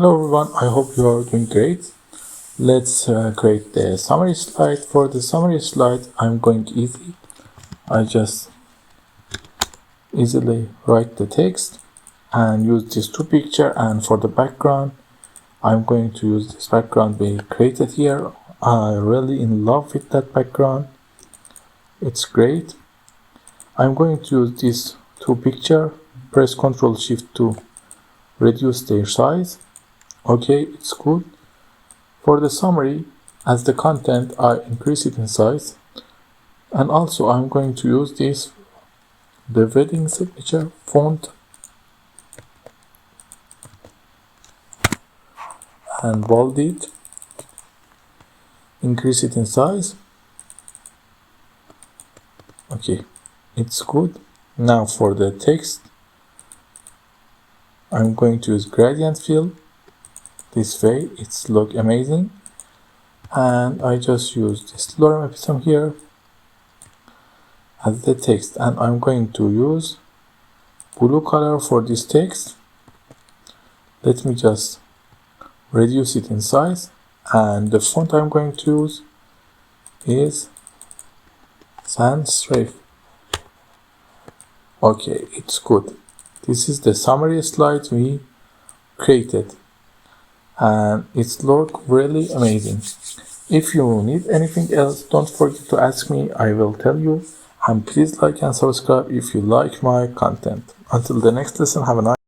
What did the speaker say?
Hello everyone, I hope you are doing great. Let's create the summary slide. For the summary slide, I'm going easy. I just easily write the text and use these two pictures. And for the background, I'm going to use this background we created here. I'm really in love with that background. It's great. I'm going to use these two pictures. Press Ctrl Shift to reduce their size. Okay, it's good. For the summary, as the content, I increase it in size. And also I'm going to use the wedding signature font and bold it, increase it in size. Okay, it's good. Now for the text, I'm going to use gradient fill. This way it's look amazing, and I just use this lorem ipsum here as the text, and I'm going to use blue color for this text. Let me just reduce it in size, and the font I'm going to use is sans serif. Okay, it's good. This is the summary slide we created, and it's look really amazing. If you need anything else, don't forget to ask me, I will tell you. And please like and subscribe if you like my content. Until the next lesson, have a nice